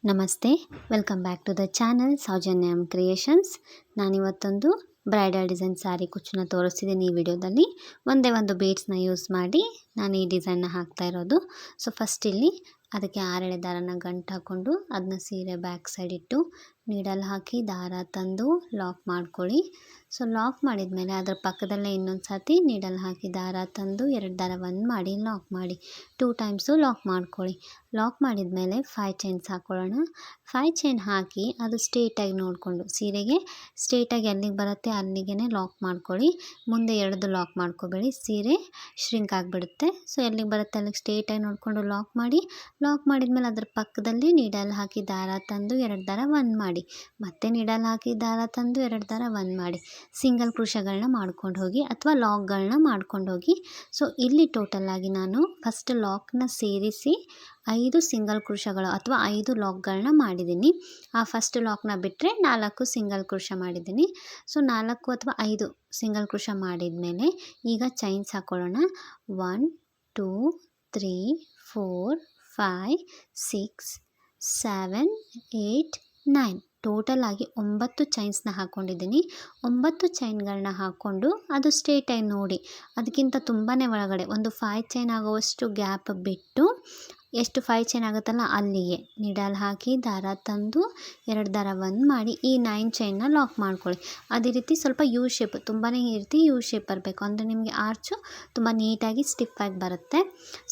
ನಮಸ್ತೆ, welcome back to the channel Soujanyam Creations. ನಾನಿವತ್ತೊಂದು bridal design saree ಕುಚ್ಚನ್ನ ತೋರಿಸ್ತಿದ್ದೀನಿ ಈ ವಿಡಿಯೋದಲ್ಲಿ. ಒಂದೇ ಒಂದು ಬೀಡ್ಸ್ನ ಯೂಸ್ ಮಾಡಿ ನಾನು ಈ ಡಿಸೈನ್ನ ಹಾಕ್ತಾ ಇರೋದು. ಸೊ ಫಸ್ಟ್ ಇಲ್ಲಿ ಅದಕ್ಕೆ 6 ಎಳೆ ದಾರನ ಗಂಟು ಹಾಕ್ಕೊಂಡು ಅದನ್ನ ಸೀರೆ ಬ್ಯಾಕ್ ಸೈಡ್ ಇಟ್ಟು ನೀಡಲ್ ಹಾಕಿ ದಾರ ತಂದು ಲಾಕ್ ಮಾಡ್ಕೊಳ್ಳಿ. ಸೊ ಲಾಕ್ ಮಾಡಿದ ಮೇಲೆ ಅದರ ಪಕ್ಕದಲ್ಲೇ ಇನ್ನೊಂದು ಸರ್ತಿ ನೀಡಲ್ ಹಾಕಿ ದಾರ ತಂದು 2 ದಾರ ಒಂದು ಮಾಡಿ ಲಾಕ್ ಮಾಡಿ 2 ಟೈಮ್ಸು ಲಾಕ್ ಮಾಡ್ಕೊಳ್ಳಿ. ಲಾಕ್ ಮಾಡಿದ ಮೇಲೆ 5 ಚೈನ್ಸ್ ಹಾಕ್ಕೊಳ್ಳೋಣ. 5 ಚೈನ್ ಹಾಕಿ ಅದು ಸ್ಟ್ರೇಟಾಗಿ ನೋಡಿಕೊಂಡು ಸೀರೆಗೆ ಸ್ಟ್ರೇಟಾಗಿ ಎಲ್ಲಿಗೆ ಬರುತ್ತೆ ಅಲ್ಲಿಗೆ ಲಾಕ್ ಮಾಡ್ಕೊಳ್ಳಿ. ಮುಂದೆ ಎಳೆದು ಲಾಕ್ ಮಾಡ್ಕೋಬೇಡಿ, ಸೀರೆ ಶ್ರಿಂಕ್ ಆಗಿಬಿಡುತ್ತೆ. ಸೊ ಎಲ್ಲಿಗೆ ಬರುತ್ತೆ ಅಲ್ಲಿಗೆ ಸ್ಟ್ರೇಟಾಗಿ ನೋಡಿಕೊಂಡು ಲಾಕ್ ಮಾಡಿ. ಲಾಕ್ ಮಾಡಿದ್ಮೇಲೆ ಅದ್ರ ಪಕ್ಕದಲ್ಲಿ ನೀಡಲ್ ಹಾಕಿ ದಾರ ತಂದು 2 ದಾರ ಒಂದು ಮಾಡಿ, ಮತ್ತೆ ನೀಡಲ್ ಹಾಕಿ ದಾರ ತಂದು 2 ದಾರ ಒಂದು ಮಾಡಿ ಸಿಂಗಲ್ ಕ್ರೋಶಗಳನ್ನ ಮಾಡ್ಕೊಂಡು ಹೋಗಿ ಅಥವಾ ಲಾಕ್ಗಳನ್ನ ಮಾಡ್ಕೊಂಡು ಹೋಗಿ. ಸೊ ಇಲ್ಲಿ ಟೋಟಲಾಗಿ ನಾನು ಫಸ್ಟ್ ಲಾಕ್ನ ಸೇರಿಸಿ 5 ಸಿಂಗಲ್ ಕ್ರೋಶಗಳು ಅಥವಾ 5 ಲಾಕ್ಗಳನ್ನ ಮಾಡಿದ್ದೀನಿ. ಆ ಫಸ್ಟ್ ಲಾಕ್ನ ಬಿಟ್ಟರೆ 4 ಸಿಂಗಲ್ ಕ್ರೋಶ ಮಾಡಿದ್ದೀನಿ. ಸೊ 4 ಅಥವಾ 5 ಸಿಂಗಲ್ ಕ್ರೋಶ ಮಾಡಿದ ಮೇಲೆ ಈಗ ಚೈನ್ಸ್ ಹಾಕ್ಕೊಳ್ಳೋಣ. 1 2 3 4 5 6 7 8 9 ಟೋಟಲ್ ಆಗಿ 9 ಚೈನ್ಸ್ನ ಹಾಕ್ಕೊಂಡಿದ್ದೀನಿ. 9 ಚೈನ್ಗಳನ್ನ ಹಾಕ್ಕೊಂಡು ಅದು ಸ್ಟ್ರೇಟಾಗಿ ನೋಡಿ ಅದಕ್ಕಿಂತ ತುಂಬಾ ಒಳಗಡೆ ಒಂದು 5 ಚೈನ್ ಆಗುವಷ್ಟು ಗ್ಯಾಪ್ ಬಿಟ್ಟು ಎಷ್ಟು 5 ಚೈನ್ ಆಗುತ್ತಲ್ಲ ಅಲ್ಲಿಗೆ ನೀಡಲ್ ಹಾಕಿ ದಾರ ತಂದು 2 ದಾರ ಒಂದು ಮಾಡಿ ಈ 9 ಚೈನ್ನ ಲಾಕ್ ಮಾಡ್ಕೊಳ್ಳಿ. ಅದೇ ರೀತಿ ಸ್ವಲ್ಪ ಯು ಶೇಪ್ ತುಂಬಾ ಈ ರೀತಿ ಯು ಶೇಪ್ ಬರಬೇಕು, ಅಂದರೆ ನಿಮಗೆ ಆರ್ಚು ತುಂಬ ನೀಟಾಗಿ ಸ್ಟಿಫಾಗಿ ಬರುತ್ತೆ.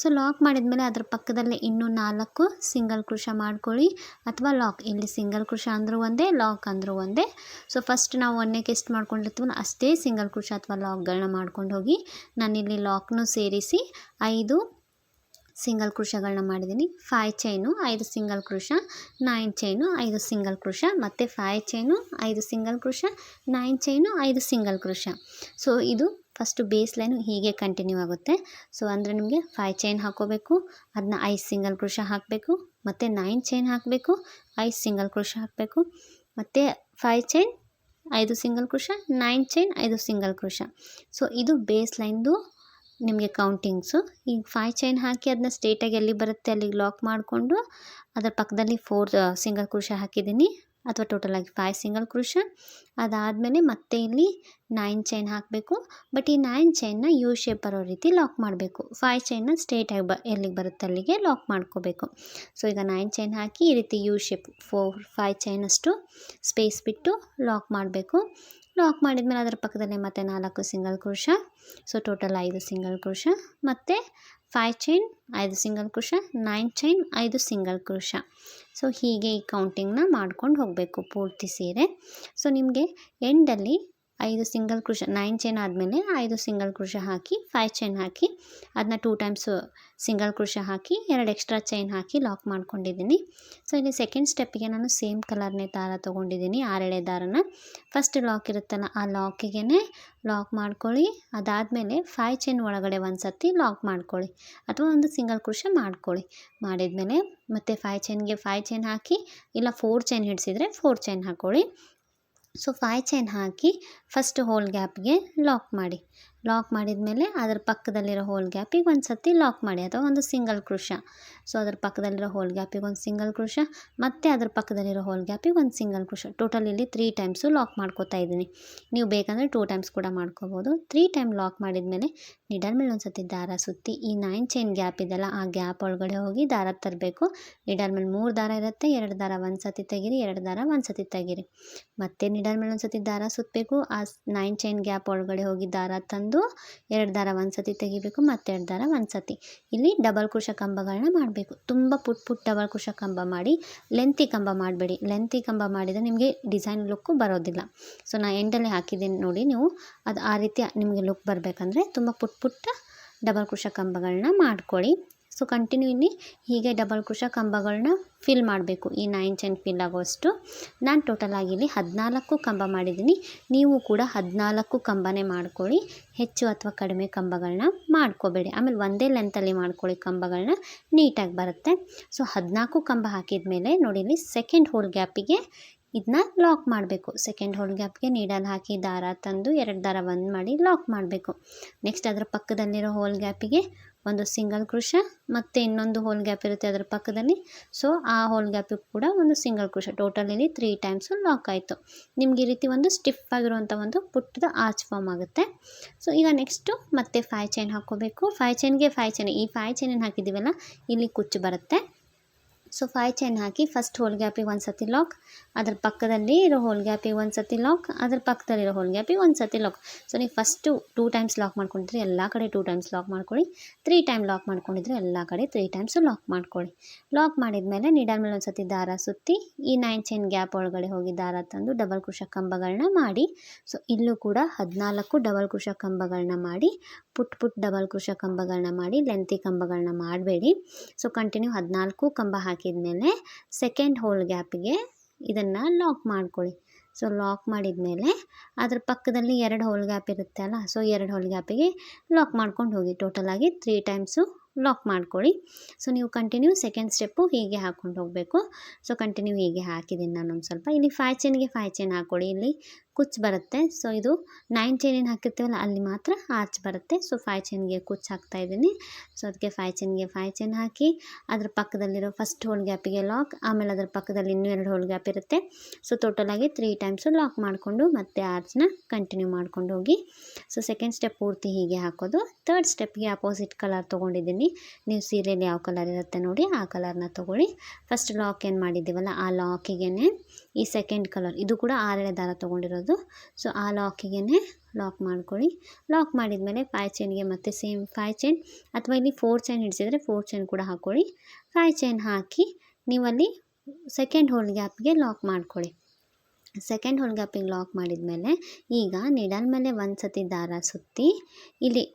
ಸೊ ಲಾಕ್ ಮಾಡಿದ್ಮೇಲೆ ಅದ್ರ ಪಕ್ಕದಲ್ಲೇ ಇನ್ನೂ 4 ಸಿಂಗಲ್ ಕ್ರೋಶ ಮಾಡ್ಕೊಳ್ಳಿ ಅಥವಾ ಲಾಕ್. ಇಲ್ಲಿ ಸಿಂಗಲ್ ಕ್ರೋಶ ಅಂದರೂ ಒಂದೇ, ಲಾಕ್ ಅಂದರೂ ಒಂದೇ. ಸೊ ಫಸ್ಟ್ ನಾವು ಒಂದಕ್ಕೆ ಎಷ್ಟು ಮಾಡ್ಕೊಂಡಿರ್ತೀವಲ್ಲ ಅಷ್ಟೇ ಸಿಂಗಲ್ ಕ್ರೋಶ ಅಥವಾ ಲಾಕ್ಗಳನ್ನ ಮಾಡ್ಕೊಂಡು ಹೋಗಿ. ನಾನಿಲ್ಲಿ ಲಾಕ್ನೂ ಸೇರಿಸಿ 5 ಸಿಂಗಲ್ ಕ್ರೋಶಗಳನ್ನ ಮಾಡಿದ್ದೀನಿ. 5 chain 5 single crochet, 9 chain 5 single crochet, ಮತ್ತು 5 chain 5 single crochet, 9 chain 5 single crochet. So ಇದು ಫಸ್ಟು ಬೇಸ್ ಲೈನು ಹೀಗೆ ಕಂಟಿನ್ಯೂ ಆಗುತ್ತೆ. ಸೊ ಅಂದರೆ ನಿಮಗೆ 5 ಚೈನ್ ಹಾಕೋಬೇಕು, ಅದನ್ನ 5 ಸಿಂಗಲ್ ಕ್ರೋಶ ಹಾಕಬೇಕು, ಮತ್ತು 9 ಚೈನ್ ಹಾಕಬೇಕು, 5 ಸಿಂಗಲ್ ಕ್ರೋಶ ಹಾಕಬೇಕು, ಮತ್ತು 5 chain 5 single crochet, 9 chain 5 single crochet. So ಇದು ಬೇಸ್ ಲೈನ್ದು ನಿಮಗೆ ಕೌಂಟಿಂಗ್ಸು. ಈಗ 5 ಚೈನ್ ಹಾಕಿ ಅದನ್ನ ಸ್ಟ್ರೇಟಾಗಿ ಎಲ್ಲಿ ಬರುತ್ತೆ ಅಲ್ಲಿಗೆ ಲಾಕ್ ಮಾಡಿಕೊಂಡು ಅದರ ಪಕ್ಕದಲ್ಲಿ 4 ಸಿಂಗಲ್ ಕ್ರೋಶ ಹಾಕಿದ್ದೀನಿ, ಅಥವಾ ಟೋಟಲಾಗಿ 5 ಸಿಂಗಲ್ ಕ್ರೋಶ. ಅದಾದಮೇಲೆ ಮತ್ತೆ ಇಲ್ಲಿ 9 ಚೈನ್ ಹಾಕಬೇಕು. ಬಟ್ ಈ 9 ಚೈನ್ನ ಯು ಶೇಪ್ ಬರೋ ರೀತಿ ಲಾಕ್ ಮಾಡಬೇಕು. 5 ಚೈನ್ನ ಸ್ಟ್ರೇಟಾಗಿ ಎಲ್ಲಿಗೆ ಬರುತ್ತೆ ಅಲ್ಲಿಗೆ ಲಾಕ್ ಮಾಡ್ಕೋಬೇಕು. ಸೊ ಈಗ 9 ಚೈನ್ ಹಾಕಿ ಈ ರೀತಿ ಯು ಶೇಪ್ 5 ಚೈನಷ್ಟು ಸ್ಪೇಸ್ ಬಿಟ್ಟು ಲಾಕ್ ಮಾಡಬೇಕು. ಲಾಕ್ ಮಾಡಿದ್ಮೇಲೆ ಅದರ ಪಕ್ಕದಲ್ಲಿ ಮತ್ತೆ 4 single crochet. So total 5 single crochet, ಮತ್ತು 5 chain 5 single crochet, 9 chain 5 single crochet. So ಹೀಗೆ ಈ ಕೌಂಟಿಂಗ್ನ ಮಾಡ್ಕೊಂಡು ಹೋಗಬೇಕು ಪೂರ್ತಿ ಸೀರೆ. ಸೊ ನಿಮಗೆ ಎಂಡಲ್ಲಿ 5 ಸಿಂಗಲ್ ಕ್ರೋಶ 9 ಚೈನ್ ಆದಮೇಲೆ 5 ಸಿಂಗಲ್ ಕ್ರೋಶ ಹಾಕಿ 5 ಚೈನ್ ಹಾಕಿ ಅದನ್ನ 2 ಟೈಮ್ಸ್ ಸಿಂಗಲ್ ಕ್ರೋಶ ಹಾಕಿ 2 ಎಕ್ಸ್ಟ್ರಾ ಚೈನ್ ಹಾಕಿ ಲಾಕ್ ಮಾಡ್ಕೊಂಡಿದ್ದೀನಿ. ಸೊ ಇಲ್ಲಿ ಸೆಕೆಂಡ್ ಸ್ಟೆಪ್ಪಿಗೆ ನಾನು ಸೇಮ್ ಕಲರ್ನೇ ದಾರ ತೊಗೊಂಡಿದ್ದೀನಿ, 6 ಎಳೆ ದಾರನ. ಫಸ್ಟ್ ಲಾಕ್ ಇರುತ್ತಲ್ಲ ಆ ಲಾಕಿಗೆ ಲಾಕ್ ಮಾಡ್ಕೊಳ್ಳಿ. ಅದಾದಮೇಲೆ 5 ಚೈನ್ ಒಳಗಡೆ ಒಂದು ಸರ್ತಿ ಲಾಕ್ ಮಾಡ್ಕೊಳ್ಳಿ ಅಥವಾ ಒಂದು ಸಿಂಗಲ್ ಕ್ರೋಶ ಮಾಡ್ಕೊಳ್ಳಿ. ಮಾಡಿದ್ಮೇಲೆ ಮತ್ತೆ 5 ಚೈನ್ಗೆ 5 ಚೈನ್ ಹಾಕಿ, ಇಲ್ಲ 4 ಚೈನ್ ಹಿಡಿಸಿದರೆ 4 ಚೈನ್ ಹಾಕ್ಕೊಳ್ಳಿ. ಸೊ 5 ಚೈನ್ ಹಾಕಿ ಫಸ್ಟ್ ಹೋಲ್ ಗ್ಯಾಪ್ಗೆ ಲಾಕ್ ಮಾಡಿ. ಲಾಕ್ ಮಾಡಿದ ಮೇಲೆ ಅದರ ಪಕ್ಕದಲ್ಲಿರೋ ಹೋಲ್ ಗ್ಯಾಪಿಗೆ ಒಂದು ಸರ್ತಿ ಲಾಕ್ ಮಾಡಿ ಅಥವಾ ಒಂದು ಸಿಂಗಲ್ ಕ್ರೋಶ. ಸೊ ಅದರ ಪಕ್ಕದಲ್ಲಿರೋ ಹೋಲ್ ಗ್ಯಾಪಿಗೆ ಒಂದು ಸಿಂಗಲ್ ಕ್ರೋಶ, ಮತ್ತು ಅದರ ಪಕ್ಕದಲ್ಲಿರೋ ಹೋಲ್ ಗ್ಯಾಪಿಗೆ ಒಂದು ಸಿಂಗಲ್ ಕ್ರೋಶ. ಟೋಟಲ್ ಇಲ್ಲಿ 3 ಟೈಮ್ಸು ಲಾಕ್ ಮಾಡ್ಕೋತಾ ಇದ್ದೀನಿ. ನೀವು ಬೇಕಂದರೆ 2 ಟೈಮ್ಸ್ ಕೂಡ ಮಾಡ್ಕೋಬೋದು. 3 ಟೈಮ್ ಲಾಕ್ ಮಾಡಿದ ಮೇಲೆ ನಿಡಲ್ ಮೇಲೆ ಒಂದು ಸರ್ತಿ ದಾರ ಸುತ್ತಿ ಈ 9 ಚೈನ್ ಗ್ಯಾಪ್ ಇದೆಲ್ಲ ಆ ಗ್ಯಾಪ್ ಒಳಗಡೆ ಹೋಗಿ ದಾರ ತರಬೇಕು. ನಿಡಲ್ ಮೇಲೆ 3 ದಾರ ಇರುತ್ತೆ, 2 ದಾರ ಒಂದು ಸರ್ತಿ ತೆಗೀರಿ, 2 ದಾರ ಒಂದು ಸರ್ತಿ ತೆಗೀರಿ. ಮತ್ತು ನಿಡಲ್ ಮೇಲೆ ಒಂದು ಸರ್ತಿ ದಾರ ಸುತ್ತಬೇಕು. ಆ 9 ಚೈನ್ ಗ್ಯಾಪ್ ಒಳಗಡೆ ಹೋಗಿ ದಾರ ತಂದು 2 ದಾರ ಒಂದು ಸರ್ತಿ ತೆಗಿಬೇಕು, ಮತ್ತು 2 ದಾರ ಒಂದು ಸರ್ತಿ. ಇಲ್ಲಿ ಡಬಲ್ ಕ್ರೋಶ ಕಂಬಗಳನ್ನ ಮಾಡಬೇಕು. ತುಂಬ ಪುಟ್ ಡಬಲ್ ಕ್ರೋಶ ಕಂಬ ಮಾಡಿ, ಲೆಂತಿ ಕಂಬ ಮಾಡಬೇಡಿ. ಲೆಂತಿ ಕಂಬ ಮಾಡಿದರೆ ನಿಮಗೆ ಡಿಸೈನ್ ಲುಕ್ಕು ಬರೋದಿಲ್ಲ. ಸೊ ನಾನು ಎಂಡಲ್ಲಿ ಹಾಕಿದ್ದೀನಿ ನೋಡಿ, ನೀವು ಅದು ಆ ರೀತಿ ನಿಮಗೆ ಲುಕ್ ಬರಬೇಕಂದ್ರೆ ತುಂಬ ಪುಟ್ಟ ಡಬಲ್ ಕ್ರೋಶ ಕಂಬಗಳನ್ನ ಮಾಡ್ಕೊಳ್ಳಿ. ಸೊ ಕಂಟಿನ್ಯೂ ಇಲ್ಲಿ ಹೀಗೆ ಡಬಲ್ ಕ್ರೋಶ ಕಂಬಗಳನ್ನ ಫಿಲ್ ಮಾಡಬೇಕು, ಈ 9 ಚೈನ್ ಫಿಲ್ ಆಗೋಷ್ಟು. ನಾನು ಟೋಟಲಾಗಿ ಇಲ್ಲಿ 14 ಕಂಬ ಮಾಡಿದ್ದೀನಿ. ನೀವು ಕೂಡ 14 ಕಂಬನೇ ಮಾಡ್ಕೊಳ್ಳಿ, ಹೆಚ್ಚು ಅಥವಾ ಕಡಿಮೆ ಕಂಬಗಳನ್ನ ಮಾಡ್ಕೋಬೇಡಿ. ಆಮೇಲೆ ಒಂದೇ ಲೆಂತಲ್ಲಿ ಮಾಡ್ಕೊಳ್ಳಿ, ಕಂಬಗಳನ್ನ ನೀಟಾಗಿ ಬರುತ್ತೆ. ಸೊ 14 ಕಂಬ ಹಾಕಿದ ಮೇಲೆ ನೋಡಿ ಇಲ್ಲಿ ಸೆಕೆಂಡ್ ಹೋಲ್ ಗ್ಯಾಪಿಗೆ ಇದನ್ನ ಲಾಕ್ ಮಾಡಬೇಕು. ಸೆಕೆಂಡ್ ಹೋಲ್ ಗ್ಯಾಪ್ಗೆ ನೀಡಲ್ ಹಾಕಿ ದಾರ ತಂದು 2 ದಾರ ಒಂದು ಮಾಡಿ ಲಾಕ್ ಮಾಡಬೇಕು. ನೆಕ್ಸ್ಟ್ ಅದರ ಪಕ್ಕದಲ್ಲಿರೋ ಹೋಲ್ ಗ್ಯಾಪಿಗೆ ಒಂದು ಸಿಂಗಲ್ ಕ್ರೋಶೆ ಮತ್ತು ಇನ್ನೊಂದು ಹೋಲ್ ಗ್ಯಾಪ್ ಇರುತ್ತೆ ಅದರ ಪಕ್ಕದಲ್ಲಿ. ಸೊ ಆ ಹೋಲ್ ಗ್ಯಾಪಿಗೆ ಕೂಡ ಒಂದು ಸಿಂಗಲ್ ಕ್ರೋಶೆ, ಟೋಟಲ್ ಇಲ್ಲಿ 3 ಟೈಮ್ಸು ಲಾಕ್ ಆಯಿತು. ನಿಮ್ಗೆ ಈ ರೀತಿ ಒಂದು ಸ್ಟಿಫ್ ಆಗಿರುವಂಥ ಒಂದು ಪುಟ್ಟದ ಆರ್ಚ್ ಫಾರ್ಮ್ ಆಗುತ್ತೆ. ಸೊ ಈಗ ನೆಕ್ಸ್ಟು ಮತ್ತೆ 5 ಚೈನ್ ಹಾಕ್ಕೋಬೇಕು. 5 ಚೈನ್ಗೆ 5 ಚೈನ್, ಈ 5 ಚೈನನ್ನು ಹಾಕಿದ್ದೀವಲ್ಲ ಇಲ್ಲಿ ಕುಚ್ಚು ಬರುತ್ತೆ. ಸೊ 5 ಚೈನ್ ಹಾಕಿ ಫಸ್ಟ್ ಹೋಲ್ ಗ್ಯಾಪಿಗೆ ಒಂದು ಸತಿ ಲಾಕ್, ಅದ್ರ ಪಕ್ಕದಲ್ಲಿ ಇರೋ ಹೋಲ್ ಗ್ಯಾಪಿಗೆ ಒಂದು ಸತಿ ಲಾಕ್, ಅದ್ರ ಪಕ್ಕದಲ್ಲಿರೋ ಹೋಲ್ ಗ್ಯಾಪಿಗೆ ಒಂದು ಸತಿ ಲಾಕ್. ಸೊ ನೀವು ಫಸ್ಟು 2 ಟೈಮ್ಸ್ ಲಾಕ್ ಮಾಡ್ಕೊಂಡಿದ್ರೆ ಎಲ್ಲ ಕಡೆ 2 ಟೈಮ್ಸ್ ಲಾಕ್ ಮಾಡ್ಕೊಳ್ಳಿ. 3 ಟೈಮ್ ಲಾಕ್ ಮಾಡ್ಕೊಂಡಿದ್ರೆ ಎಲ್ಲ ಕಡೆ 3 ಟೈಮ್ಸು ಲಾಕ್ ಮಾಡ್ಕೊಳ್ಳಿ. ಲಾಕ್ ಮಾಡಿದ ಮೇಲೆ ನೀಡಲ್ ಮೇಲೆ ಒಂದು ಸತಿ ದಾರ ಸುತ್ತಿ ಈ 9 ಚೈನ್ ಗ್ಯಾಪ್ ಒಳಗಡೆ ಹೋಗಿ ದಾರ ತಂದು ಡಬಲ್ ಕ್ರೋಶೆ ಕಂಬಗಳನ್ನ ಮಾಡಿ. ಸೊ ಇಲ್ಲೂ ಕೂಡ 14 ಡಬಲ್ ಕ್ರೋಶೆ ಕಂಬಗಳನ್ನ ಮಾಡಿ, ಪುಟ್ ಡಬಲ್ ಕ್ರೋಶೆ ಕಂಬಗಳನ್ನ ಮಾಡಿ, ಲೆಂತಿ ಕಂಬಗಳನ್ನ ಮಾಡಬೇಡಿ. ಸೊ ಕಂಟಿನ್ಯೂ 14 ಕಂಬ ಹಾಕಿದ್ಮೇಲೆ ಸೆಕೆಂಡ್ ಹೋಲ್ ಗ್ಯಾಪಿಗೆ ಇದನ್ನು ಲಾಕ್ ಮಾಡ್ಕೊಳ್ಳಿ. ಸೊ ಲಾಕ್ ಮಾಡಿದ ಮೇಲೆ ಅದ್ರ ಪಕ್ಕದಲ್ಲಿ 2 ಹೋಲ್ ಗ್ಯಾಪ್ ಇರುತ್ತೆ ಅಲ್ಲ, ಸೊ 2 ಹೋಲ್ ಗ್ಯಾಪಿಗೆ ಲಾಕ್ ಮಾಡ್ಕೊಂಡು ಹೋಗಿ. ಟೋಟಲಾಗಿ 3 ಟೈಮ್ಸು ಲಾಕ್ ಮಾಡ್ಕೊಳ್ಳಿ. ಸೊ ನೀವು ಕಂಟಿನ್ಯೂ ಸೆಕೆಂಡ್ ಸ್ಟೆಪ್ಪು ಹೀಗೆ ಹಾಕ್ಕೊಂಡು ಹೋಗಬೇಕು. ಸೊ ಕಂಟಿನ್ಯೂ ಹೀಗೆ ಹಾಕಿದ್ದೀನಿ ನಾನು ಒಂದು ಸ್ವಲ್ಪ. ಇಲ್ಲಿ 5 ಚೈನ್ಗೆ 5 ಚೈನ್ ಹಾಕ್ಕೊಳ್ಳಿ, ಇಲ್ಲಿ ಕುಚ್ಚು ಬರುತ್ತೆ. ಸೊ ಇದು 9 ಚೈನೇನು ಹಾಕಿರ್ತೀವಲ್ಲ ಅಲ್ಲಿ ಮಾತ್ರ ಆರ್ಚ್ ಬರುತ್ತೆ. ಸೊ 5 ಚೈನ್ಗೆ ಕುಚ್ಚು ಹಾಕ್ತಾಯಿದ್ದೀನಿ. ಸೊ ಅದಕ್ಕೆ 5 ಚೈನ್ಗೆ 5 ಚೈನ್ ಹಾಕಿ ಅದ್ರ ಪಕ್ಕದಲ್ಲಿರೋ ಫಸ್ಟ್ ಹೋಲ್ ಗ್ಯಾಪಿಗೆ ಲಾಕ್, ಆಮೇಲೆ ಅದ್ರ ಪಕ್ಕದಲ್ಲಿ ಇನ್ನೂ 2 ಹೋಲ್ ಗ್ಯಾಪ್ ಇರುತ್ತೆ. ಸೊ ಟೋಟಲಾಗಿ 3 ಟೈಮ್ಸು ಲಾಕ್ ಮಾಡಿಕೊಂಡು ಮತ್ತೆ ಆರ್ಚ್ನ ಕಂಟಿನ್ಯೂ ಮಾಡ್ಕೊಂಡು ಹೋಗಿ. ಸೊ ಸೆಕೆಂಡ್ ಸ್ಟೆಪ್ ಪೂರ್ತಿ ಹೀಗೆ ಹಾಕೋದು. ಥರ್ಡ್ ಸ್ಟೆಪ್ಗೆ ಅಪೋಸಿಟ್ ಕಲರ್ ತೊಗೊಂಡಿದ್ದೀನಿ. ನೀವು ಸೀರೆಯಲ್ಲಿ ಯಾವ ಕಲರ್ ಇರುತ್ತೆ ನೋಡಿ ಆ ಕಲರ್ನ ತೊಗೊಳ್ಳಿ. ಫಸ್ಟ್ ಲಾಕ್ ಏನು ಮಾಡಿದ್ದೀವಲ್ಲ ಆ ಲಾಕಿಗೆ ಈ ಸೆಕೆಂಡ್ ಕಲರ್, ಇದು ಕೂಡ 6 ದಾರ ತೊಗೊಂಡಿರೋದು. ಸೊ ಆ ಲಾಕಿಗೆ ಲಾಕ್ ಮಾಡ್ಕೊಳ್ಳಿ. ಲಾಕ್ ಮಾಡಿದ ಮೇಲೆ 5 ಚೈನ್ಗೆ ಮತ್ತೆ ಸೇಮ್ 5 ಚೈನ್, ಅಥವಾ ಇಲ್ಲಿ 4 ಚೈನ್ ಹಿಡಿಸಿದ್ರೆ 4 ಚೈನ್ ಕೂಡ ಹಾಕ್ಕೊಳ್ಳಿ. 5 ಚೈನ್ ಹಾಕಿ ನೀವಲ್ಲಿ ಸೆಕೆಂಡ್ ಹೋಲ್ ಗ್ಯಾಪ್ಗೆ ಲಾಕ್ ಮಾಡ್ಕೊಳ್ಳಿ. ಸೆಕೆಂಡ್ ಹೋಲ್ ಗ್ಯಾಪಿಗೆ ಲಾಕ್ ಮಾಡಿದ ಮೇಲೆ ಈಗ ನಿಡಲ್ ಮೇಲೆ ಒಂದು ಸತಿ ದಾರ ಸುತ್ತಿ ಇಲ್ಲಿ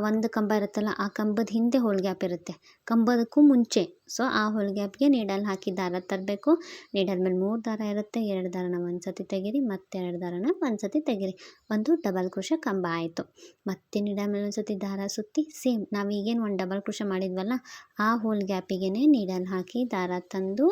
ಒಂದು ಕಂಬ ಇರುತ್ತಲ್ಲ ಆ ಕಂಬದ ಹಿಂದೆ ಹೋಲ್ ಗ್ಯಾಪ್ ಇರುತ್ತೆ, ಕಂಬದಕ್ಕೂ ಮುಂಚೆ. ಸೊ ಆ ಹೋಲ್ ಗ್ಯಾಪ್ಗೆ ನೀಡಲ್ ಹಾಕಿ ದಾರ ತರಬೇಕು. ನೀಡಲ್ ಮೇಲೆ 3 ದಾರ ಇರುತ್ತೆ, 2 ದಾರನ ಒಂದು ಸತಿ ತೆಗೀರಿ, ಮತ್ತೆ 2 ದಾರನ ಒಂದು ಸತಿ ತೆಗೀರಿ. ಒಂದು ಡಬಲ್ ಕ್ರೋಶೆ ಕಂಬ ಆಯಿತು. ಮತ್ತೆ ನೀಡಲ್ ಮೇಲೆ ಒಂದು ಸತಿ ದಾರ ಸುತ್ತಿ ಸೇಮ್ ನಾವು ಈಗೇನು ಒಂದು ಡಬಲ್ ಕ್ರೋಶೆ ಮಾಡಿದ್ವಲ್ಲ ಆ ಹೋಲ್ ಗ್ಯಾಪಿಗೆ ನೀಡಲ್ ಹಾಕಿ ದಾರ ತಂದು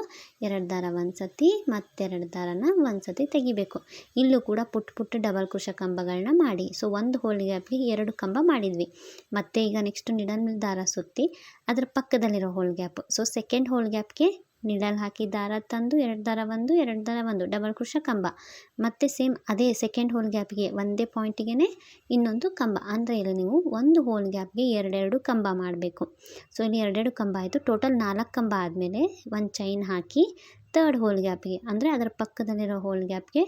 2 ದಾರ ಒಂದು ಸತಿ, ಮತ್ತೆ 2 ದಾರನ ಒಂದು ಸತಿ ತೆಗಿಬೇಕು. ಇಲ್ಲೂ ಕೂಡ ಪುಟ್ಟ ಡಬಲ್ ಕ್ರೋಶೆ ಕಂಬಗಳನ್ನ ಮಾಡಿ. ಸೊ ಒಂದು ಹೋಲ್ ಗ್ಯಾಪ್ಗೆ 2 ಕಂಬ ಮಾಡಿದ್ವಿ. ಮತ್ತು ಈಗ ನೆಕ್ಸ್ಟ್ ನಿಡಲ್ ಮೇಲೆ ದಾರ ಸುತ್ತಿ ಅದರ ಪಕ್ಕದಲ್ಲಿರೋ hole gap, so second hole ಗ್ಯಾಪ್ಗೆ ನಿಡಲ್ ಹಾಕಿ ದಾರ ತಂದು 2 ದಾರ 1 2 ದಾರ 1 ಡಬಲ್ ಕ್ರೋಶೆ ಕಂಬ, ಮತ್ತು ಸೇಮ್ ಅದೇ ಸೆಕೆಂಡ್ ಹೋಲ್ ಗ್ಯಾಪ್ಗೆ ಒಂದೇ ಪಾಯಿಂಟಿಗೆ ಇನ್ನೊಂದು ಕಂಬ. ಅಂದರೆ ಇಲ್ಲಿ ನೀವು ಒಂದು ಹೋಲ್ ಗ್ಯಾಪ್ಗೆ 2 ಕಂಬ ಮಾಡಬೇಕು. ಸೊ ಇಲ್ಲಿ 2 ಕಂಬ ಆಯಿತು. ಟೋಟಲ್ 4 ಕಂಬ ಆದಮೇಲೆ ಒಂದು ಚೈನ್ ಹಾಕಿ ಥರ್ಡ್ ಹೋಲ್ ಗ್ಯಾಪಿಗೆ, ಅಂದರೆ ಅದರ ಪಕ್ಕದಲ್ಲಿರೋ ಹೋಲ್ ಗ್ಯಾಪ್ಗೆ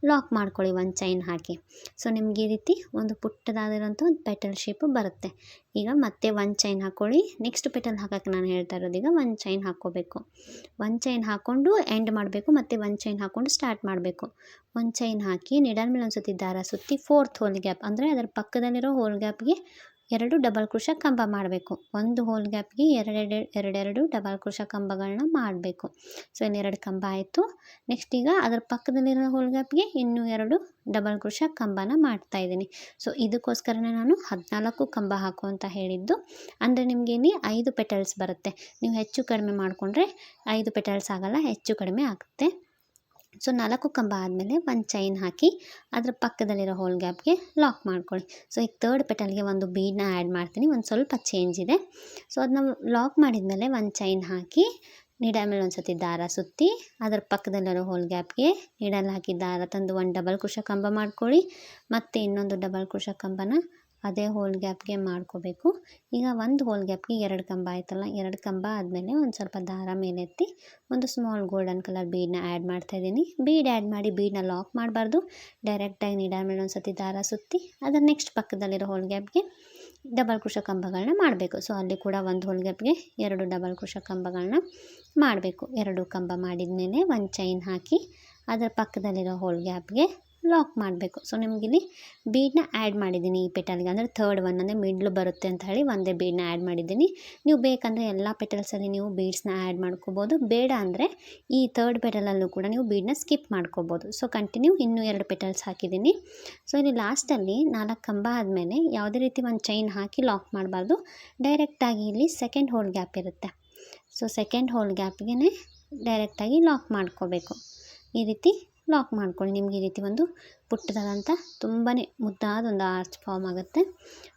ಲಾಕ್ ಮಾಡ್ಕೊಳ್ಳಿ ಒಂದು ಚೈನ್ ಹಾಕಿ. ಸೊ ನಿಮಗೆ ಈ ರೀತಿ ಒಂದು ಪುಟ್ಟದಾದಿರೋಂಥ ಒಂದು ಪೆಟಲ್ ಶೇಪು ಬರುತ್ತೆ. ಈಗ ಮತ್ತೆ ಒಂದು ಚೈನ್ ಹಾಕ್ಕೊಳ್ಳಿ. ನೆಕ್ಸ್ಟ್ ಪೆಟಲ್ ಹಾಕೋಕ್ಕೆ ನಾನು ಹೇಳ್ತಾ ಇರೋದು, ಈಗ ಒಂದು ಚೈನ್ ಹಾಕ್ಕೋಬೇಕು. ಒಂದು ಚೈನ್ ಹಾಕ್ಕೊಂಡು ಎಂಡ್ ಮಾಡಬೇಕು, ಮತ್ತು ಒಂದು ಚೈನ್ ಹಾಕ್ಕೊಂಡು ಸ್ಟಾರ್ಟ್ ಮಾಡಬೇಕು. ಒಂದು ಚೈನ್ ಹಾಕಿ ನಿಡಲ್ ಮೇಲೆ ಒಂದು ಸತಿ ದಾರ ಸುತ್ತಿ ಫೋರ್ತ್ ಹೋಲ್ ಗ್ಯಾಪ್, ಅಂದರೆ ಅದರ ಪಕ್ಕದಲ್ಲಿರೋ ಹೋಲ್ ಗ್ಯಾಪ್ಗೆ 2 ಡಬಲ್ ಕ್ರೋಶೆ ಕಂಬ ಮಾಡಬೇಕು. ಒಂದು ಹೋಲ್ ಗ್ಯಾಪ್ಗೆ 2 ಡಬಲ್ ಕ್ರೋಶೆ ಕಂಬಗಳನ್ನ ಮಾಡಬೇಕು. ಸೊ ಇಲ್ಲಿ 2 ಕಂಬ ಆಯಿತು. ನೆಕ್ಸ್ಟ್ ಈಗ ಅದರ ಪಕ್ಕದಲ್ಲಿರೋ ಹೋಲ್ ಗ್ಯಾಪ್ಗೆ ಇನ್ನೂ 2 ಡಬಲ್ ಕ್ರೋಶೆ ಕಂಬನ ಮಾಡ್ತಾಯಿದ್ದೀನಿ. ಸೊ ಇದಕ್ಕೋಸ್ಕರನೇ ನಾನು 14 ಕಂಬ ಹಾಕು ಅಂತ ಹೇಳಿದ್ದು. ಅಂದರೆ ನಿಮಗೆ ಇಲ್ಲಿ 5 ಪೆಟಲ್ಸ್ ಬರುತ್ತೆ. ನೀವು ಹೆಚ್ಚು ಕಡಿಮೆ ಮಾಡಿಕೊಂಡ್ರೆ 5 ಪೆಟಲ್ಸ್ ಆಗೋಲ್ಲ, ಹೆಚ್ಚು ಕಡಿಮೆ ಆಗುತ್ತೆ. ಸೊ 4 ಕಂಬ ಆದಮೇಲೆ ಒಂದು ಚೈನ್ ಹಾಕಿ ಅದರ ಪಕ್ಕದಲ್ಲಿರೋ ಹೋಲ್ ಗ್ಯಾಪ್ಗೆ ಲಾಕ್ ಮಾಡ್ಕೊಳ್ಳಿ. ಸೊ ಈಗ ಥರ್ಡ್ ಪೆಟಲ್ಗೆ ಒಂದು ಬೀಡನ್ನ ಆ್ಯಡ್ ಮಾಡ್ತೀನಿ, ಒಂದು ಸ್ವಲ್ಪ ಚೇಂಜ್ ಇದೆ. ಸೊ ಅದನ್ನ ಲಾಕ್ ಮಾಡಿದ ಮೇಲೆ ಒಂದು ಚೈನ್ ಹಾಕಿ ನೀಡಲ್ ಮೇಲೆ ಒಂದು ಸತಿ ದಾರ ಸುತ್ತಿ ಅದರ ಪಕ್ಕದಲ್ಲಿರೋ ಹೋಲ್ ಗ್ಯಾಪ್ಗೆ ನೀಡಲ್ ಹಾಕಿ ದಾರ ತಂದು ಒಂದು ಡಬಲ್ ಕ್ರೋಶೆ ಕಂಬ ಮಾಡ್ಕೊಳ್ಳಿ. ಮತ್ತು ಇನ್ನೊಂದು ಡಬಲ್ ಕ್ರೋಶೆ ಕಂಬನ ಅದೇ ಹೋಲ್ ಗ್ಯಾಪ್ಗೆ ಮಾಡ್ಕೋಬೇಕು. ಈಗ ಒಂದು ಹೋಲ್ ಗ್ಯಾಪ್ಗೆ 2 ಕಂಬ ಆಯ್ತಲ್ಲ, 2 ಕಂಬ ಆದಮೇಲೆ ಒಂದು ಸ್ವಲ್ಪ ದಾರ ಮೇಲೆತ್ತಿ ಒಂದು ಸ್ಮಾಲ್ ಗೋಲ್ಡನ್ ಕಲರ್ ಬೀಡನ್ನ ಆ್ಯಡ್ ಮಾಡ್ತಾಯಿದ್ದೀನಿ. ಬೀಡ್ ಆ್ಯಡ್ ಮಾಡಿ ಬೀಡನ್ನ ಲಾಕ್ ಮಾಡಬಾರ್ದು, ಡೈರೆಕ್ಟಾಗಿ ನೀಡಲ್ ಮೇಲೆ ಒಂದು ಸತಿ ದಾರ ಸುತ್ತಿ ಅದರ ನೆಕ್ಸ್ಟ್ ಪಕ್ಕದಲ್ಲಿರೋ ಹೋಲ್ ಗ್ಯಾಪ್ಗೆ ಡಬಲ್ ಕ್ರೋಶೆ ಕಂಬಗಳನ್ನ ಮಾಡಬೇಕು. ಸೊ ಅಲ್ಲಿ ಕೂಡ ಒಂದು ಹೋಲ್ ಗ್ಯಾಪ್ಗೆ 2 ಡಬಲ್ ಕ್ರೋಶೆ ಕಂಬಗಳನ್ನ ಮಾಡಬೇಕು. 2 ಕಂಬ ಮಾಡಿದ ಮೇಲೆ ಒಂದು ಚೈನ್ ಹಾಕಿ ಅದರ ಪಕ್ಕದಲ್ಲಿರೋ ಹೋಲ್ ಗ್ಯಾಪ್ಗೆ ಲಾಕ್ ಮಾಡಬೇಕು. ಸೊ ನಿಮಗಿಲ್ಲಿ ಬೀಡನ್ನ ಆ್ಯಡ್ ಮಾಡಿದ್ದೀನಿ ಈ ಪೆಟಲ್ಗೆ, ಅಂದರೆ ಥರ್ಡ್ ಒನ್ ಅಂದರೆ ಮಿಡ್ಲು ಬರುತ್ತೆ ಅಂತ ಹೇಳಿ ಒಂದೇ ಬೀಡನ್ನ ಆ್ಯಡ್ ಮಾಡಿದ್ದೀನಿ. ನೀವು ಬೇಕಂದರೆ ಎಲ್ಲ ಪೆಟಲ್ಸಲ್ಲಿ ನೀವು ಬೀಡ್ಸ್ನ ಆ್ಯಡ್ ಮಾಡ್ಕೋಬೋದು, ಬೇಡ ಅಂದರೆ ಈ ಥರ್ಡ್ ಪೆಟಲಲ್ಲೂ ಕೂಡ ನೀವು ಬೀಡನ್ನ ಸ್ಕಿಪ್ ಮಾಡ್ಕೋಬೋದು. ಸೊ ಕಂಟಿನ್ಯೂ ಇನ್ನೂ 2 ಪೆಟಲ್ಸ್ ಹಾಕಿದ್ದೀನಿ. ಸೊ ಇಲ್ಲಿ ಲಾಸ್ಟಲ್ಲಿ 4 ಕಂಬ ಆದಮೇಲೆ ಯಾವುದೇ ರೀತಿ ಒಂದು ಚೈನ್ ಹಾಕಿ ಲಾಕ್ ಮಾಡಬಾರ್ದು, ಡೈರೆಕ್ಟಾಗಿ ಇಲ್ಲಿ ಸೆಕೆಂಡ್ ಹೋಲ್ ಗ್ಯಾಪ್ ಇರುತ್ತೆ. ಸೊ ಸೆಕೆಂಡ್ ಹೋಲ್ ಗ್ಯಾಪ್ಗೆ ಡೈರೆಕ್ಟಾಗಿ ಲಾಕ್ ಮಾಡ್ಕೋಬೇಕು. ಈ ರೀತಿ ಲಾಕ್ ಮಾಡ್ಕೊಳ್ಳಿ. ನಿಮ್ಗೆ ಈ ರೀತಿ ಒಂದು ಪುಟ್ಟದಾದಂಥ ತುಂಬಾ ಮುದ್ದಾದ ಒಂದು ಆರ್ಚ್ ಫಾರ್ಮ್ ಆಗುತ್ತೆ.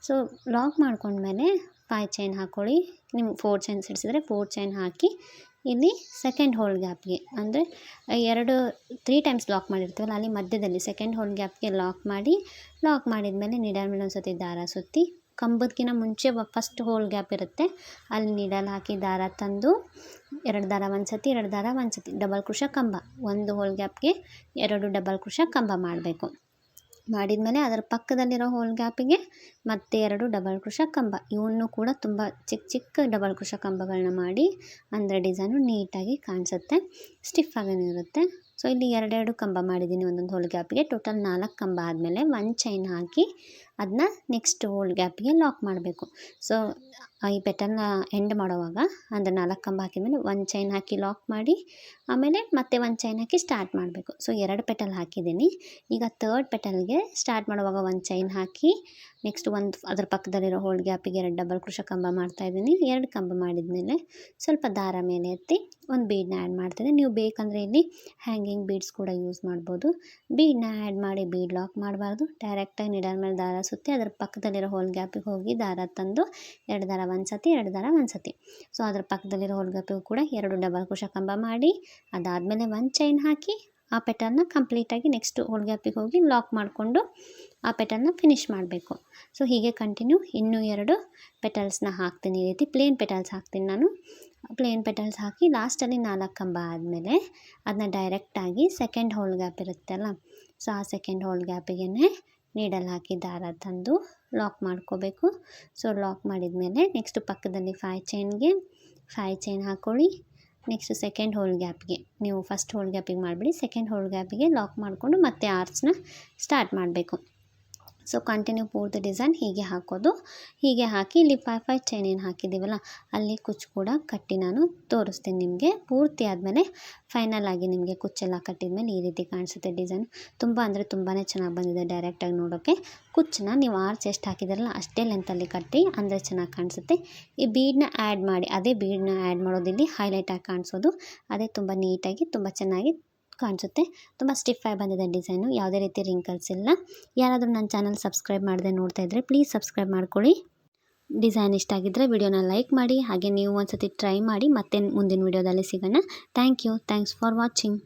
ಸೊ ಲಾಕ್ ಮಾಡ್ಕೊಂಡ್ಮೇಲೆ 5 ಚೈನ್ ಹಾಕ್ಕೊಳ್ಳಿ. ನಿಮ್ಗೆ 4 ಚೈನ್ಸ್ ಹಿಡಿಸಿದ್ರೆ 4 ಚೈನ್ ಹಾಕಿ ಇಲ್ಲಿ ಸೆಕೆಂಡ್ ಹೋಲ್ ಗ್ಯಾಪ್ಗೆ ಅಂದರೆ 3 ಟೈಮ್ಸ್ ಲಾಕ್ ಮಾಡಿರ್ತೀವಲ್ಲ ಅಲ್ಲಿ ಮಧ್ಯದಲ್ಲಿ ಸೆಕೆಂಡ್ ಹೋಲ್ ಗ್ಯಾಪ್ಗೆ ಲಾಕ್ ಮಾಡಿದ ಮೇಲೆ ನೀಡಲ್ ಮೇಲೆ ಒಂದು ಸತಿ ದಾರ ಸುತ್ತಿ, ಕಂಬದಕ್ಕಿಂತ ಮುಂಚೆ ಫಸ್ಟ್ ಹೋಲ್ ಗ್ಯಾಪ್ ಇರುತ್ತೆ ಅಲ್ಲಿ ನೀಡಲ್ ಹಾಕಿ ದಾರ ತಂದು 2 ದಾರ ಒಂದು ಸತಿ 2 ದಾರ ಒಂದು ಸತಿ ಡಬಲ್ ಕ್ರೋಶಾ ಕಂಬ, ಒಂದು ಹೋಲ್ ಗ್ಯಾಪ್ಗೆ 2 ಡಬಲ್ ಕ್ರೋಶಾ ಕಂಬ ಮಾಡಬೇಕು. ಮಾಡಿದ್ಮೇಲೆ ಅದರ ಪಕ್ಕದಲ್ಲಿರೋ ಹೋಲ್ ಗ್ಯಾಪಿಗೆ ಮತ್ತೆ 2 ಡಬಲ್ ಕ್ರೋಶಾ ಕಂಬ, ಇವನ್ನು ಕೂಡ ತುಂಬ ಚಿಕ್ಕ ಚಿಕ್ಕ ಡಬಲ್ ಕ್ರೋಶಾ ಕಂಬಗಳನ್ನ ಮಾಡಿ ಅಂದರೆ ಡಿಸೈನು ನೀಟಾಗಿ ಕಾಣಿಸುತ್ತೆ, ಸ್ಟಿಫ್ ಆಗೇ ಇರುತ್ತೆ. ಸೊ ಇಲ್ಲಿ 2 ಕಂಬ ಮಾಡಿದ್ದೀನಿ ಒಂದೊಂದು ಹೋಲ್ ಗ್ಯಾಪಿಗೆ. ಟೋಟಲ್ 4 ಕಂಬ ಆದಮೇಲೆ 1 ಚೈನ್ ಹಾಕಿ ಅದನ್ನ ನೆಕ್ಸ್ಟ್ ಹೋಲ್ ಗ್ಯಾಪಿಗೆ ಲಾಕ್ ಮಾಡಬೇಕು. ಸೊ ಈ ಪೆಟಲ್ನ ಎಂಡ್ ಮಾಡೋವಾಗ ಅಂದರೆ 4 ಕಂಬ ಹಾಕಿದ್ಮೇಲೆ 1 ಚೈನ್ ಹಾಕಿ ಲಾಕ್ ಮಾಡಿ ಆಮೇಲೆ ಮತ್ತೆ 1 ಚೈನ್ ಹಾಕಿ ಸ್ಟಾರ್ಟ್ ಮಾಡಬೇಕು. ಸೊ 2 ಪೆಟಲ್ ಹಾಕಿದ್ದೀನಿ. ಈಗ 3rd ಪೆಟಲ್ಗೆ ಸ್ಟಾರ್ಟ್ ಮಾಡುವಾಗ 1 ಚೈನ್ ಹಾಕಿ ನೆಕ್ಸ್ಟ್ ಅದರ ಪಕ್ಕದಲ್ಲಿರೋ ಹೋಲ್ ಗ್ಯಾಪಿಗೆ 2 ಡಬಲ್ ಕ್ರೋಶಾ ಕಂಬ ಮಾಡ್ತಾಯಿದ್ದೀನಿ. 2 ಕಂಬ ಮಾಡಿದ್ಮೇಲೆ ಸ್ವಲ್ಪ ದಾರ ಮೇಲೆ ಎತ್ತಿ ಒಂದು ಬೀಡನ್ನ ಆ್ಯಡ್ ಮಾಡ್ತಾಯಿದ್ದೀನಿ. ನೀವು ಬೇಕಂದರೆ ಇಲ್ಲಿ ಹ್ಯಾಂಗಿಂಗ್ ಬೀಡ್ಸ್ ಕೂಡ ಯೂಸ್ ಮಾಡ್ಬೋದು. ಬೀಡನ್ನ ಆ್ಯಡ್ ಮಾಡಿ ಬೀಡ್ ಲಾಕ್ ಮಾಡಬಾರ್ದು, ಡೈರೆಕ್ಟಾಗಿ ನೀಡಲ್ ಮೇಲೆ ದಾರ ಸುತ್ತಿ ಅದರ ಪಕ್ಕದಲ್ಲಿರೋ ಹೋಲ್ ಗ್ಯಾಪಿಗೆ ಹೋಗಿ ದಾರ ತಂದು 2 ದಾರ ಒಂದು ಸತಿ 2 ದಾರ ಒಂದು ಸತಿ. ಸೊ ಅದರ ಪಕ್ಕದಲ್ಲಿರೋ ಹೋಲ್ ಗ್ಯಾಪಿಗೂ ಕೂಡ 2 ಡಬಲ್ ಕ್ರೋಶಾ ಕಂಬ ಮಾಡಿ ಅದಾದಮೇಲೆ 1 ಚೈನ್ ಹಾಕಿ ಆ ಪೆಟಲ್ನ ಕಂಪ್ಲೀಟಾಗಿ ನೆಕ್ಸ್ಟ್ ಹೋಲ್ ಗ್ಯಾಪಿಗೆ ಹೋಗಿ ಲಾಕ್ ಮಾಡಿಕೊಂಡು ಆ ಪೆಟಲ್ನ ಫಿನಿಷ್ ಮಾಡಬೇಕು. ಸೊ ಹೀಗೆ ಕಂಟಿನ್ಯೂ ಇನ್ನೂ 2 ಪೆಟಲ್ಸ್ನ ಹಾಕ್ತೀನಿ. ಈ ರೀತಿ ಪ್ಲೇನ್ ಪೆಟಲ್ಸ್ ಹಾಕ್ತೀನಿ ನಾನು. ಪ್ಲೇನ್ ಪೆಟಲ್ಸ್ ಹಾಕಿ ಲಾಸ್ಟಲ್ಲಿ 4 ಕಂಬ ಆದಮೇಲೆ ಅದನ್ನ ಡೈರೆಕ್ಟಾಗಿ ಸೆಕೆಂಡ್ ಹೋಲ್ ಗ್ಯಾಪ್ ಇರುತ್ತಲ್ಲ, ಸೊ ಆ ಸೆಕೆಂಡ್ ಹೋಲ್ ಗ್ಯಾಪಿಗೆ ನೀಡಲ್ ಹಾಕಿ ದಾರ ತಂದು ಲಾಕ್ ಮಾಡ್ಕೋಬೇಕು. ಸೊ ಲಾಕ್ ಮಾಡಿದ ಮೇಲೆ ನೆಕ್ಸ್ಟ್ ಪಕ್ಕದಲ್ಲಿ 5 ಚೈನ್ ಹಾಕ್ಕೊಳ್ಳಿ. ನೆಕ್ಸ್ಟ್ ಸೆಕೆಂಡ್ ಹೋಲ್ ಗ್ಯಾಪ್ಗೆ ನೀವು ಫಸ್ಟ್ ಹೋಲ್ ಗ್ಯಾಪಿಗೆ ಮಾಡಿಬಿಡಿ, ಸೆಕೆಂಡ್ ಹೋಲ್ ಗ್ಯಾಪಿಗೆ ಲಾಕ್ ಮಾಡಿಕೊಂಡು ಮತ್ತೆ ಆರ್ಚ್ನ ಸ್ಟಾರ್ಟ್ ಮಾಡಬೇಕು. ಸೊ ಕಂಟಿನ್ಯೂ ಪೂರ್ತಿ ಡಿಸೈನ್ ಹೀಗೆ ಹಾಕೋದು. ಹೀಗೆ ಹಾಕಿ ಇಲ್ಲಿ 5 ಚೈನ್ ಏನು ಹಾಕಿದ್ದೀವಲ್ಲ ಅಲ್ಲಿ ಕುಚ್ಚು ಕೂಡ ಕಟ್ಟಿ ನಾನು ತೋರಿಸ್ತೀನಿ ನಿಮಗೆ. ಪೂರ್ತಿ ಆದಮೇಲೆ ಫೈನಲ್ ಆಗಿ ನಿಮಗೆ ಕುಚ್ಚೆಲ್ಲ ಕಟ್ಟಿದ್ಮೇಲೆ ಈ ರೀತಿ ಕಾಣಿಸುತ್ತೆ ಡಿಸೈನ್. ತುಂಬ ಅಂದರೆ ತುಂಬಾ ಚೆನ್ನಾಗಿ ಬಂದಿದೆ ಡೈರೆಕ್ಟಾಗಿ ನೋಡೋಕ್ಕೆ. ಕುಚ್ಚನ್ನ ನೀವು ಆರ್ಚ್ ಎಷ್ಟು ಹಾಕಿದಾರಲ್ಲ ಅಷ್ಟೇ ಲೆಂತಲ್ಲಿ ಕಟ್ಟಿ ಅಂದರೆ ಚೆನ್ನಾಗಿ ಕಾಣಿಸುತ್ತೆ. ಈ ಬೀಡನ್ನ ಆ್ಯಡ್ ಮಾಡಿ, ಅದೇ ಬೀಡನ್ನ ಆ್ಯಡ್ ಮಾಡೋದಿಲ್ಲಿ ಹೈಲೈಟಾಗಿ ಕಾಣಿಸೋದು, ಅದೇ ತುಂಬ ನೀಟಾಗಿ ತುಂಬ ಚೆನ್ನಾಗಿ ಕಾಣಿಸುತ್ತೆ. ತುಂಬ ಸ್ಟಿಫಾಗಿ ಬಂದಿದೆ ಡಿಸೈನು, ಯಾವುದೇ ರೀತಿ ರಿಂಕಲ್ಸ್ ಇಲ್ಲ. ಯಾರಾದರೂ ನನ್ನ ಚಾನಲ್ ಸಬ್ಸ್ಕ್ರೈಬ್ ಮಾಡದೆ ನೋಡ್ತಾ ಇದ್ದರೆ ಪ್ಲೀಸ್ ಸಬ್ಸ್ಕ್ರೈಬ್ ಮಾಡ್ಕೊಳ್ಳಿ. ಡಿಸೈನ್ ಇಷ್ಟ ಆಗಿದ್ದರೆ ವಿಡಿಯೋನ ಲೈಕ್ ಮಾಡಿ, ಹಾಗೆ ನೀವು ಒಂದು ಸತಿ ಟ್ರೈ ಮಾಡಿ. ಮತ್ತೆ ಮುಂದಿನ ವಿಡಿಯೋದಲ್ಲಿ ಸಿಗೋಣ. Thanks for watching.